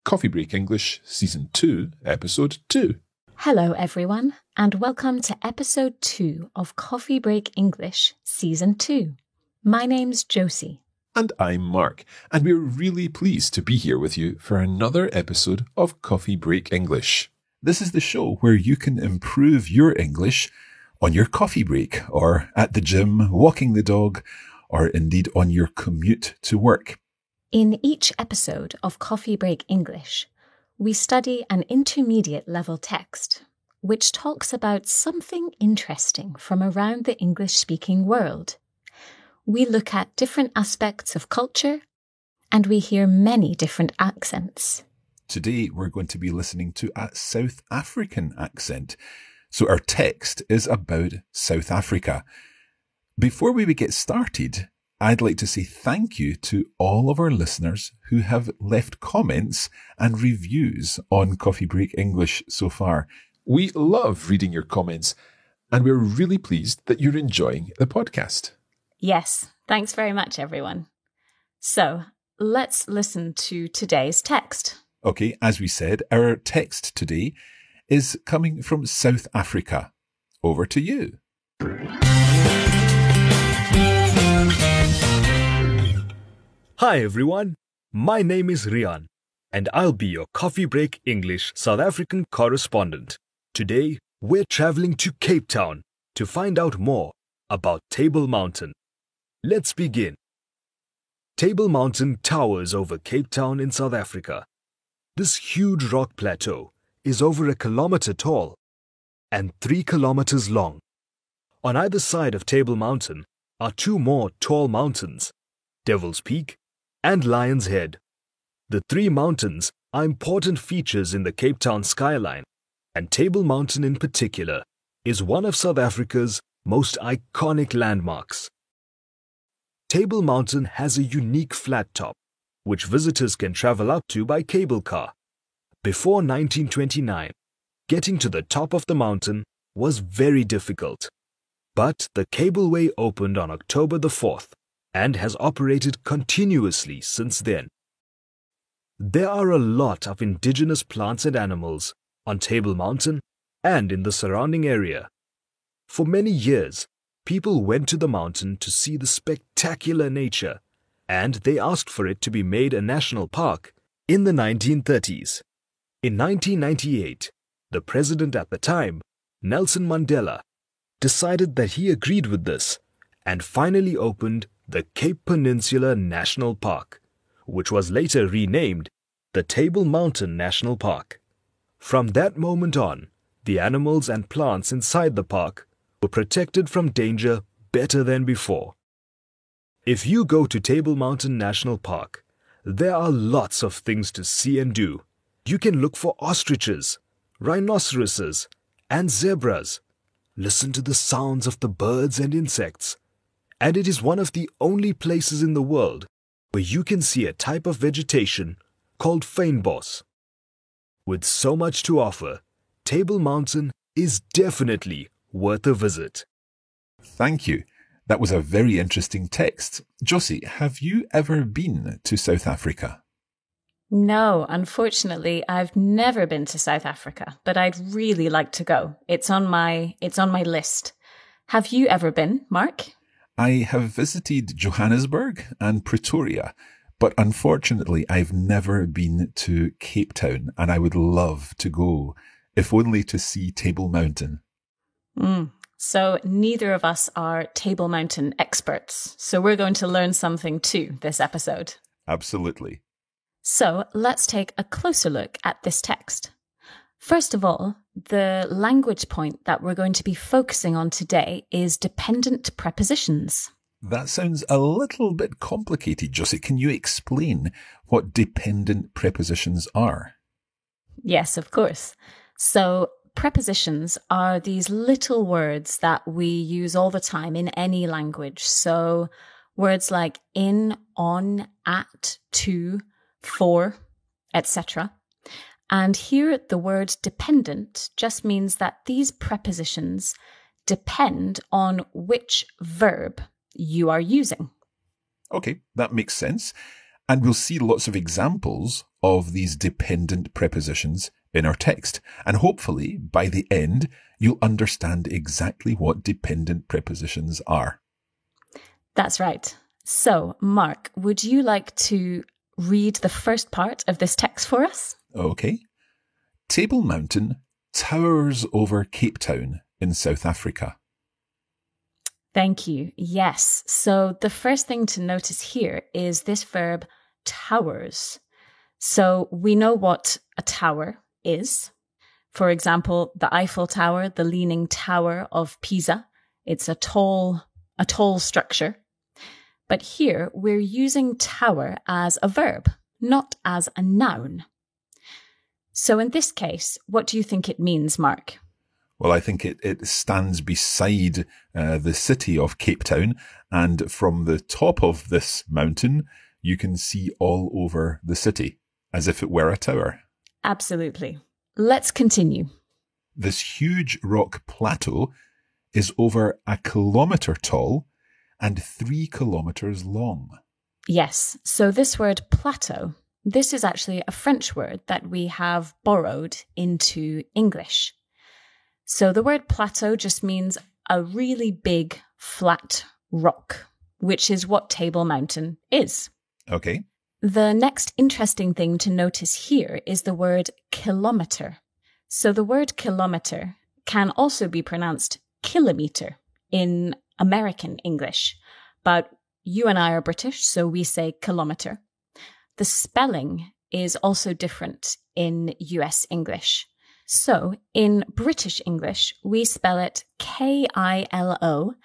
Coffee Break English Season 2, Episode 2. Hello everyone, and welcome to Episode 2 of Coffee Break English Season 2. My name's Josie. And I'm Mark, and we're really pleased to be here with you for another episode of Coffee Break English. This is the show where you can improve your English on your coffee break, or at the gym, walking the dog, or indeed on your commute to work. In each episode of Coffee Break English, we study an intermediate level text, which talks about something interesting from around the English-speaking world. We look at different aspects of culture, and we hear many different accents. Today, we're going to be listening to a South African accent. So our text is about South Africa. Before we get started, I'd like to say thank you to all of our listeners who have left comments and reviews on Coffee Break English so far. We love reading your comments, and we're really pleased that you're enjoying the podcast. Yes, thanks very much, everyone. So, let's listen to today's text. Okay, as we said, our text today is coming from South Africa. Over to you. Hi everyone, my name is Rian, and I'll be your Coffee Break English South African correspondent. Today, we're traveling to Cape Town to find out more about Table Mountain. Let's begin. Table Mountain towers over Cape Town in South Africa. This huge rock plateau is over 1 kilometer tall and 3 kilometers long. On either side of Table Mountain are 2 more tall mountains, Devil's Peak and Lion's Head. The 3 mountains are important features in the Cape Town skyline, and Table Mountain in particular is one of South Africa's most iconic landmarks. Table Mountain has a unique flat top, which visitors can travel up to by cable car. Before 1929, getting to the top of the mountain was very difficult. But the cableway opened on October the 4th and has operated continuously since then. There are a lot of indigenous plants and animals on Table Mountain and in the surrounding area. For many years, people went to the mountain to see the spectacular nature, and they asked for it to be made a national park in the 1930s. In 1998, the president at the time, Nelson Mandela, decided that he agreed with this and finally opened the Cape Peninsula National Park, which was later renamed the Table Mountain National Park. From that moment on, the animals and plants inside the park were protected from danger better than before. If you go to Table Mountain National Park, there are lots of things to see and do. You can look for ostriches, rhinoceroses, and zebras. Listen to the sounds of the birds and insects. And it is one of the only places in the world where you can see a type of vegetation called fynbos. With so much to offer, Table Mountain is definitely worth a visit. Thank you. That was a very interesting text. Josie, have you ever been to South Africa? No, unfortunately, I've never been to South Africa, but I'd really like to go. It's on my list. Have you ever been, Mark? I have visited Johannesburg and Pretoria, but unfortunately I've never been to Cape Town, and I would love to go, if only to see Table Mountain. So neither of us are Table Mountain experts, so we're going to learn something too this episode. Absolutely. So let's take a closer look at this text. First of all, the language point that we're going to be focusing on today is dependent prepositions. That sounds a little bit complicated, Josie. Can you explain what dependent prepositions are? Yes, of course. So prepositions are these little words that we use all the time in any language. So words like in, on, at, to, for, etc. And here the word dependent just means that these prepositions depend on which verb you are using. Okay, that makes sense. And we'll see lots of examples of these dependent prepositions in our text. And hopefully, by the end, you'll understand exactly what dependent prepositions are. That's right. So, Mark, would you like to read the first part of this text for us? Okay. Table Mountain towers over Cape Town in South Africa. Thank you. Yes. So the first thing to notice here is this verb towers. So we know what a tower is. For example, the Eiffel Tower, the Leaning Tower of Pisa. It's a tall structure. But here we're using tower as a verb, not as a noun. So in this case, what do you think it means, Mark? Well, I think it stands beside the city of Cape Town, and from the top of this mountain, you can see all over the city, as if it were a tower. Absolutely. Let's continue. This huge rock plateau is over 1 kilometre tall and 3 kilometres long. Yes, so this word plateau, this is actually a French word that we have borrowed into English. So the word plateau just means a really big, flat rock, which is what Table Mountain is. Okay. The next interesting thing to notice here is the word kilometre. So the word kilometre can also be pronounced kilometre in American English, but you and I are British, so we say kilometre. The spelling is also different in US English. So in British English, we spell it Kilometre.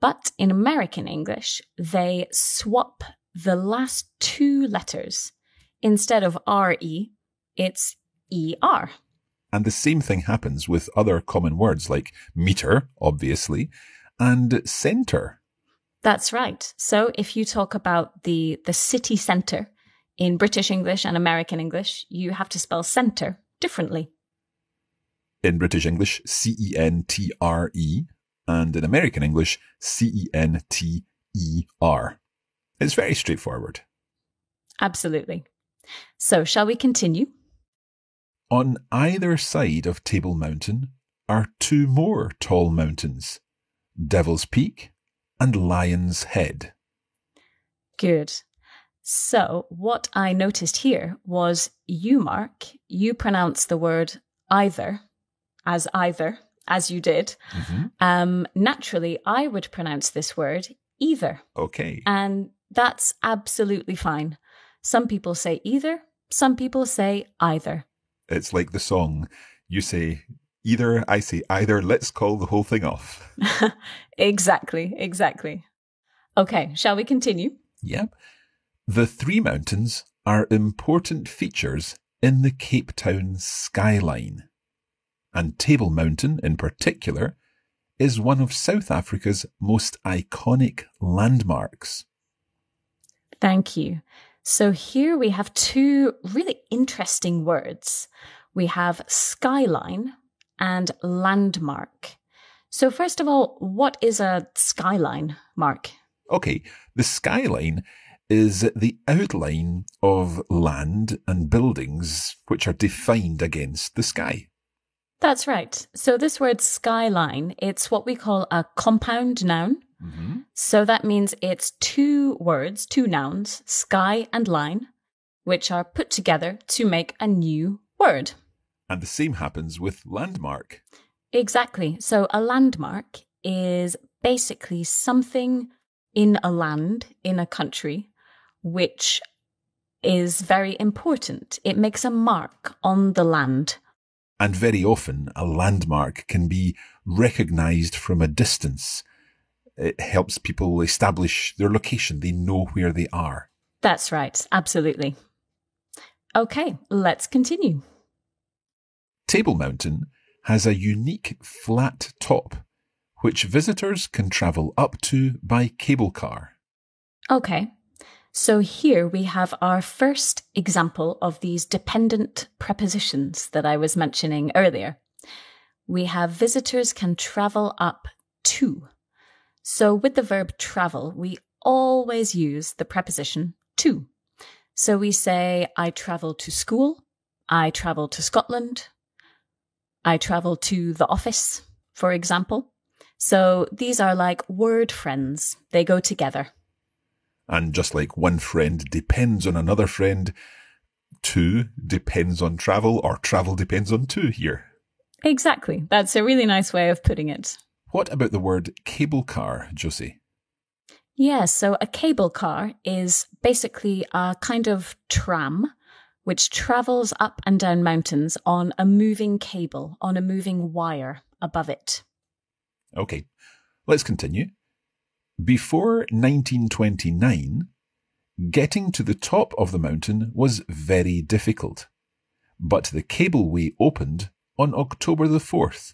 But in American English, they swap the last two letters. Instead of RE, it's ER. And the same thing happens with other common words like meter, obviously, and centre. That's right. So if you talk about the city centre in British English and American English, you have to spell centre differently. In British English, CENTRE, and in American English, CENTER. It's very straightforward. Absolutely. So shall we continue? On either side of Table Mountain are two more tall mountains, Devil's Peak and Lion's Head. Good. So what I noticed here was you, Mark, you pronounce the word either, as you did. Mm-hmm. Naturally, I would pronounce this word either. Okay. And that's absolutely fine. Some people say either, some people say either. It's like the song. You say either, I say either, let's call the whole thing off. Exactly. Okay, shall we continue? Yep. The three mountains are important features in the Cape Town skyline. And Table Mountain, in particular, is one of South Africa's most iconic landmarks. Thank you. So here we have two really interesting words. We have skyline and landmark. So first of all, what is a skyline, Mark? Okay, the skyline is the outline of land and buildings which are defined against the sky. That's right. So this word skyline, it's what we call a compound noun. Mm-hmm. So that means it's two words, two nouns, sky and line, which are put together to make a new word. And the same happens with landmark. Exactly. So a landmark is basically something in a land, in a country, which is very important. It makes a mark on the land. And very often, a landmark can be recognised from a distance. It helps people establish their location. They know where they are. That's right. Absolutely. Okay, let's continue. Table Mountain has a unique flat top, which visitors can travel up to by cable car. Okay, so here we have our first example of these dependent prepositions that I was mentioning earlier. We have visitors can travel up to. So with the verb travel, we always use the preposition to. So we say, I travel to school, I travel to Scotland, I travel to the office, for example. So these are like word friends. They go together. And just like one friend depends on another friend, to depends on travel, or travel depends on to here. Exactly. That's a really nice way of putting it. What about the word cable car, Josie? Yeah, so a cable car is basically a kind of tram which travels up and down mountains on a moving cable, on a moving wire above it. Okay, let's continue. Before 1929, getting to the top of the mountain was very difficult, but the cableway opened on October the 4th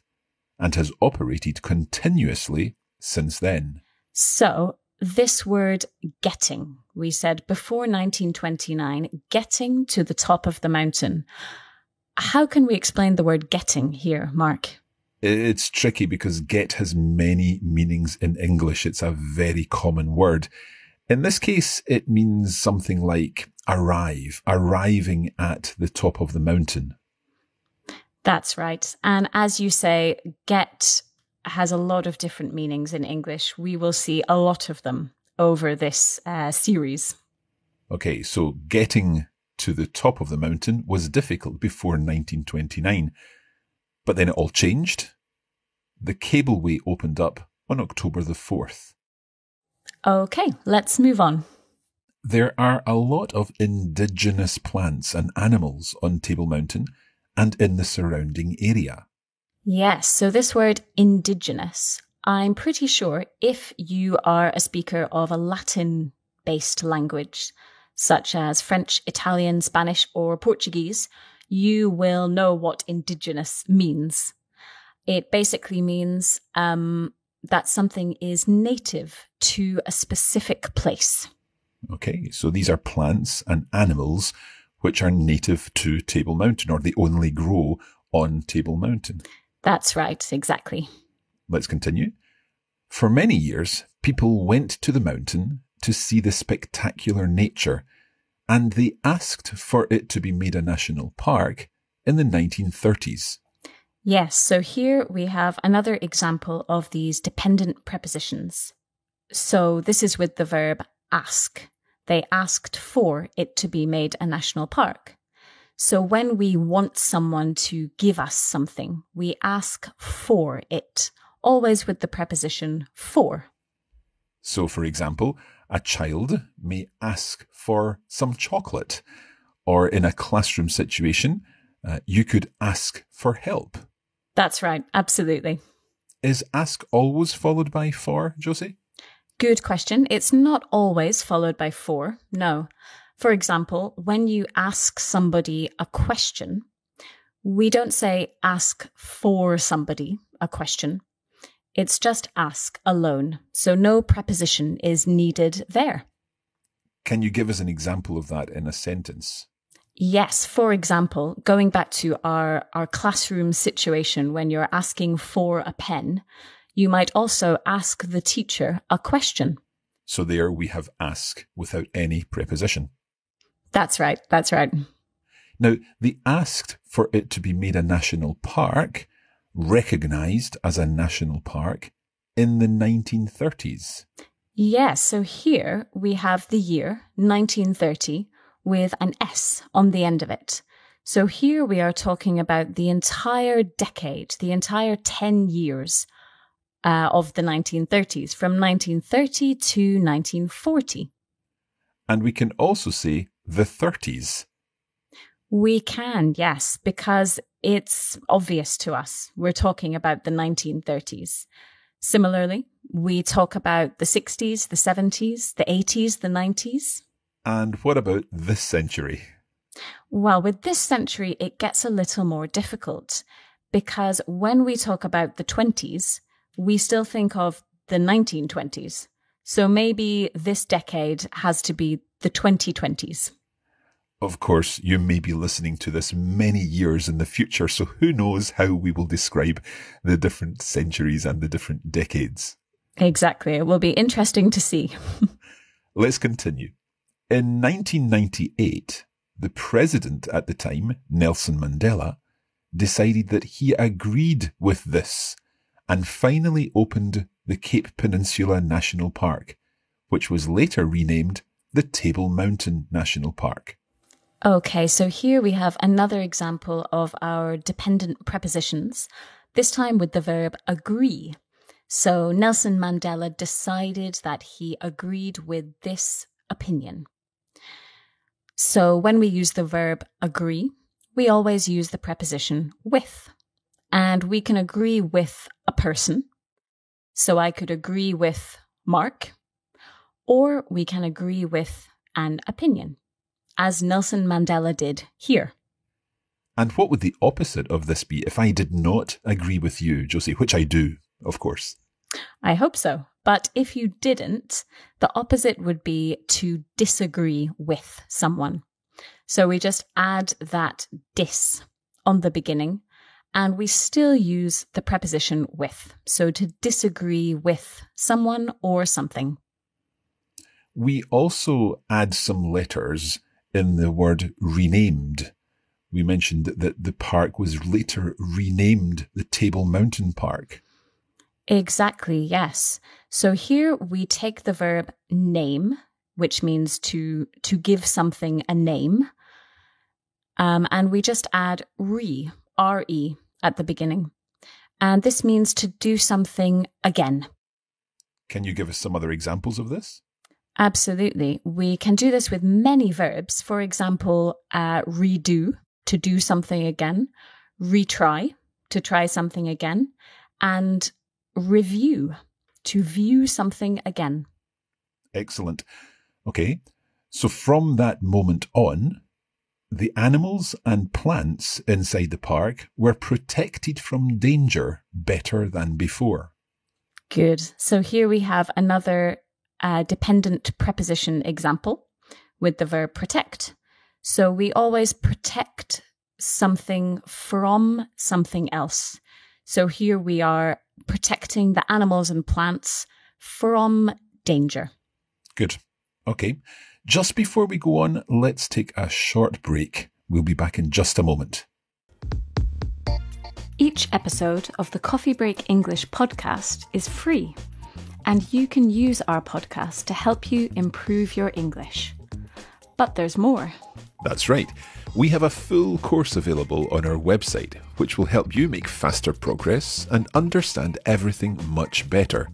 and has operated continuously since then. So, this word getting, we said before 1929, getting to the top of the mountain. How can we explain the word getting here, Mark? It's tricky because get has many meanings in English. It's a very common word. In this case, it means something like arrive, arriving at the top of the mountain. That's right. And as you say, get has a lot of different meanings in English. We will see a lot of them over this series. Okay, so getting to the top of the mountain was difficult before 1929, but then it all changed. The cableway opened up on October the 4th. Okay, let's move on. There are a lot of indigenous plants and animals on Table Mountain and in the surrounding area. Yes, so this word indigenous, I'm pretty sure if you are a speaker of a Latin-based language, such as French, Italian, Spanish, or Portuguese, you will know what indigenous means. It basically means that something is native to a specific place. Okay, so these are plants and animals which are native to Table Mountain, or they only grow on Table Mountain. That's right, exactly. Let's continue. For many years, people went to the mountain to see the spectacular nature, and they asked for it to be made a national park in the 1930s. Yes, so here we have another example of these dependent prepositions. So this is with the verb ask. They asked for it to be made a national park. So when we want someone to give us something, we ask for it, always with the preposition for. So, for example, a child may ask for some chocolate, or in a classroom situation, you could ask for help. That's right, absolutely. Is ask always followed by for, Josie? Good question. It's not always followed by for, no. For example, when you ask somebody a question, we don't say ask for somebody a question. It's just ask alone. So no preposition is needed there. Can you give us an example of that in a sentence? Yes. For example, going back to our classroom situation, when you're asking for a pen, you might also ask the teacher a question. So there we have ask without any preposition. That's right. That's right. Now, they asked for it to be made a national park, recognised as a national park, in the 1930s. Yes, so here we have the year 1930 with an S on the end of it. So here we are talking about the entire decade, the entire 10 years of the 1930s, from 1930 to 1940. And we can also say the 30s. We can, yes, because it's obvious to us. We're talking about the 1930s. Similarly, we talk about the 60s, the 70s, the 80s, the 90s. And what about this century? Well, with this century, it gets a little more difficult because when we talk about the 20s, we still think of the 1920s. So maybe this decade has to be the 2020s. Of course, you may be listening to this many years in the future, so who knows how we will describe the different centuries and the different decades. Exactly. It will be interesting to see. Let's continue. In 1998, the president at the time, Nelson Mandela, decided that he agreed with this and finally opened the Cape Peninsula National Park, which was later renamed the Table Mountain National Park. Okay, so here we have another example of our dependent prepositions, this time with the verb agree. So Nelson Mandela decided that he agreed with this opinion. So when we use the verb agree, we always use the preposition with. And we can agree with a person. So I could agree with Mark, or we can agree with an opinion, as Nelson Mandela did here. And what would the opposite of this be if I did not agree with you, Josie, which I do, of course? I hope so. But if you didn't, the opposite would be to disagree with someone. So we just add that dis on the beginning, and we still use the preposition with. So to disagree with someone or something. We also add some letters in the word renamed. We mentioned that the park was later renamed the Table Mountain Park. Exactly, yes. So here we take the verb name, which means to give something a name, and we just add re, R-E, at the beginning. And this means to do something again. Can you give us some other examples of this? Absolutely. We can do this with many verbs. For example, redo, to do something again, retry, to try something again, and review, to view something again. Excellent. Okay, so from that moment on, the animals and plants inside the park were protected from danger better than before. Good. So here we have another dependent preposition example with the verb protect. So we always protect something from something else. So here we are protecting the animals and plants from danger. Good. Okay. Just before we go on, let's take a short break. We'll be back in just a moment. Each episode of the Coffee Break English podcast is free, and you can use our podcast to help you improve your English. But there's more. That's right. We have a full course available on our website, which will help you make faster progress and understand everything much better.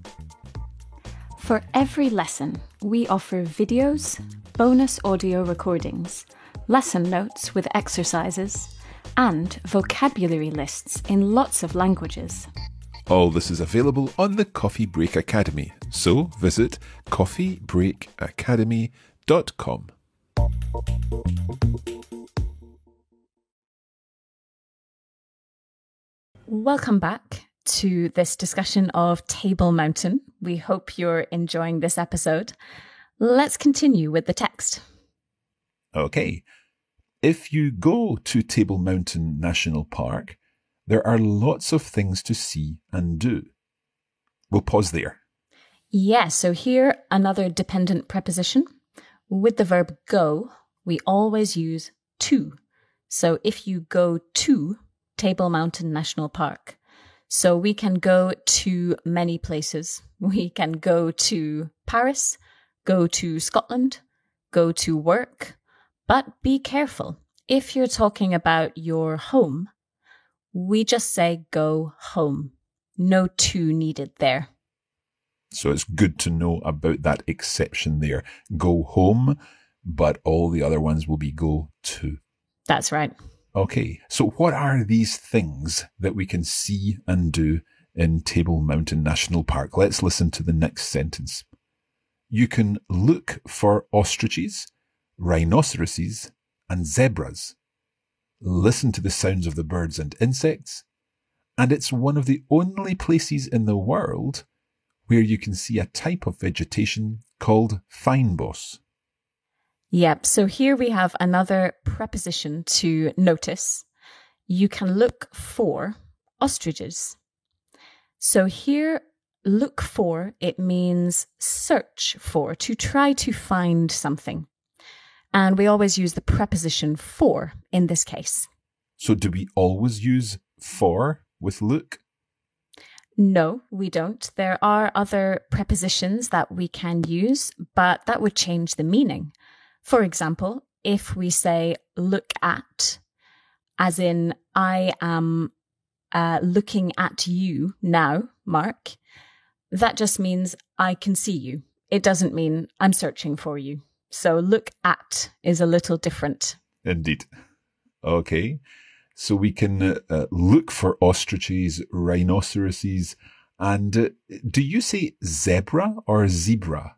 For every lesson, we offer videos, bonus audio recordings, lesson notes with exercises, and vocabulary lists in lots of languages. All this is available on the Coffee Break Academy, so visit coffeebreakacademy.com. Welcome back to this discussion of Table Mountain. We hope you're enjoying this episode. Let's continue with the text. Okay. If you go to Table Mountain National Park, there are lots of things to see and do. We'll pause there. Yeah, so here, another dependent preposition. With the verb go, we always use to. So if you go to Table Mountain National Park, so we can go to many places. We can go to Paris, go to Scotland, go to work, but be careful. If you're talking about your home, we just say go home. No to needed there. So it's good to know about that exception there. Go home, but all the other ones will be go to. That's right. Okay, so what are these things that we can see and do in Table Mountain National Park? Let's listen to the next sentence. You can look for ostriches, rhinoceroses, and zebras. Listen to the sounds of the birds and insects, and it's one of the only places in the world where you can see a type of vegetation called fynbos. Yep, so here we have another preposition to notice. You can look for ostriches. So here, look for, it means search for, to try to find something. And we always use the preposition for in this case. So do we always use for with look? No, we don't. There are other prepositions that we can use, but that would change the meaning. For example, if we say look at, as in I am looking at you now, Mark, that just means I can see you. It doesn't mean I'm searching for you. So look at is a little different. Indeed. Okay. So we can look for ostriches, rhinoceroses, and do you say zebra or zebra?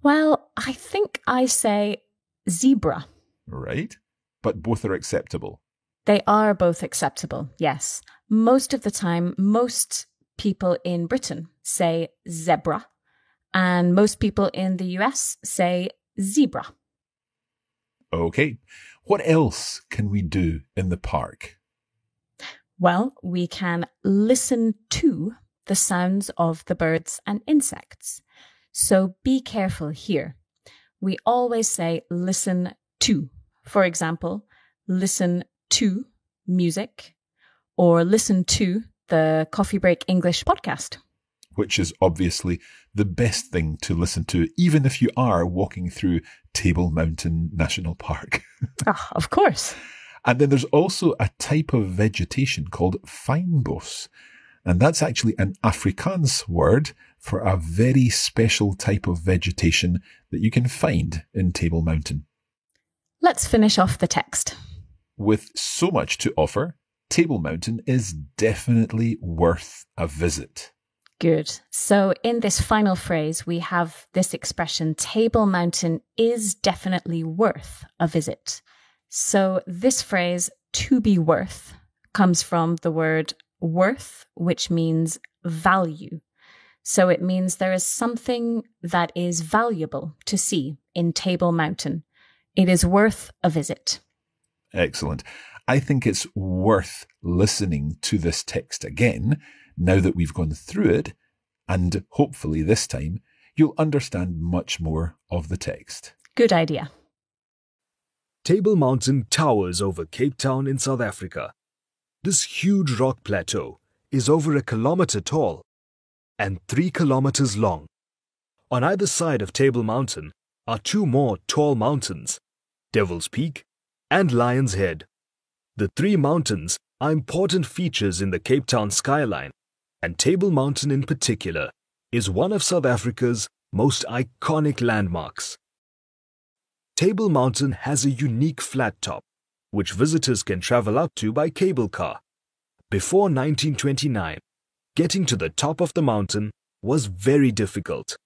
Well, I think I say zebra. Right. But both are acceptable. They are both acceptable, yes. Most of the time, most people in Britain say zebra, and most people in the US say zebra. Okay. What else can we do in the park? Well, we can listen to the sounds of the birds and insects. So be careful here. We always say listen to. For example, listen to music or listen to the Coffee Break English podcast. Which is obviously the best thing to listen to, even if you are walking through Table Mountain National Park. Oh, of course. And then there's also a type of vegetation called fynbos. And that's actually an Afrikaans word for a very special type of vegetation that you can find in Table Mountain. Let's finish off the text. With so much to offer, Table Mountain is definitely worth a visit. Good. So in this final phrase, we have this expression, Table Mountain is definitely worth a visit. So this phrase, to be worth, comes from the word worth, which means value. So it means there is something that is valuable to see in Table Mountain. It is worth a visit. Excellent. I think it's worth listening to this text again, now that we've gone through it, and hopefully this time you'll understand much more of the text. Good idea. Table Mountain towers over Cape Town in South Africa. This huge rock plateau is over 1 kilometer tall and 3 kilometers long. On either side of Table Mountain are 2 more tall mountains, Devil's Peak and Lion's Head. The 3 mountains are important features in the Cape Town skyline, and Table Mountain in particular is one of South Africa's most iconic landmarks. Table Mountain has a unique flat top, which visitors can travel up to by cable car. Before 1929, getting to the top of the mountain was very difficult.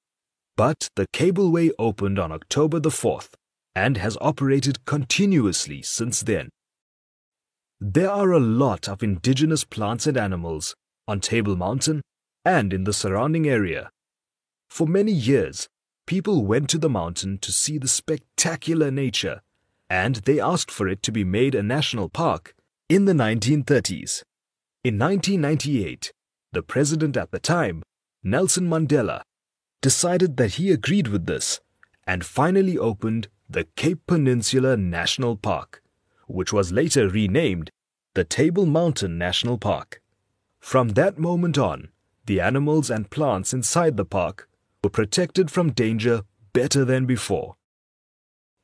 But the cableway opened on October the 4th and has operated continuously since then. There are a lot of indigenous plants and animals on Table Mountain and in the surrounding area. For many years, people went to the mountain to see the spectacular nature, and they asked for it to be made a national park in the 1930s. In 1998, the president at the time, Nelson Mandela, decided that he agreed with this and finally opened the Cape Peninsula National Park, which was later renamed the Table Mountain National Park. From that moment on, the animals and plants inside the park were protected from danger better than before.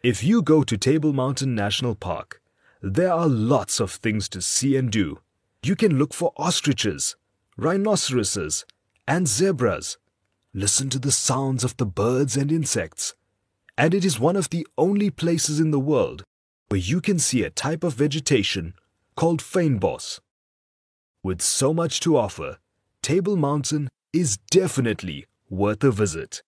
If you go to Table Mountain National Park, there are lots of things to see and do. You can look for ostriches, rhinoceroses, and zebras. Listen to the sounds of the birds and insects. And it is one of the only places in the world where you can see a type of vegetation called fynbos. With so much to offer, Table Mountain is definitely worth a visit.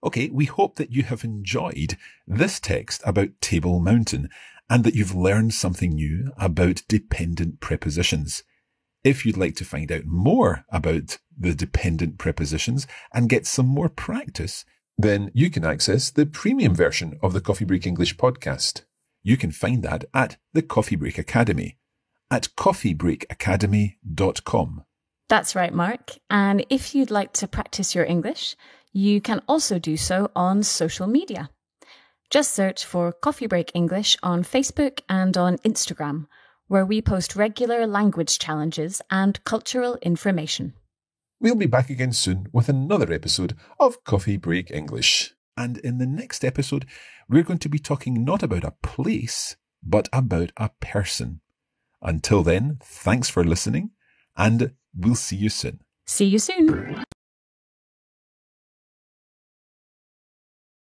Okay, we hope that you have enjoyed this text about Table Mountain and that you've learned something new about dependent prepositions. If you'd like to find out more about the dependent prepositions and get some more practice, then you can access the premium version of the Coffee Break English podcast. You can find that at the Coffee Break Academy. at coffeebreakacademy.com. That's right, Mark. And if you'd like to practice your English, you can also do so on social media. Just search for Coffee Break English on Facebook and on Instagram, where we post regular language challenges and cultural information. We'll be back again soon with another episode of Coffee Break English. And in the next episode, we're going to be talking not about a place, but about a person. Until then, thanks for listening, and we'll see you soon. See you soon.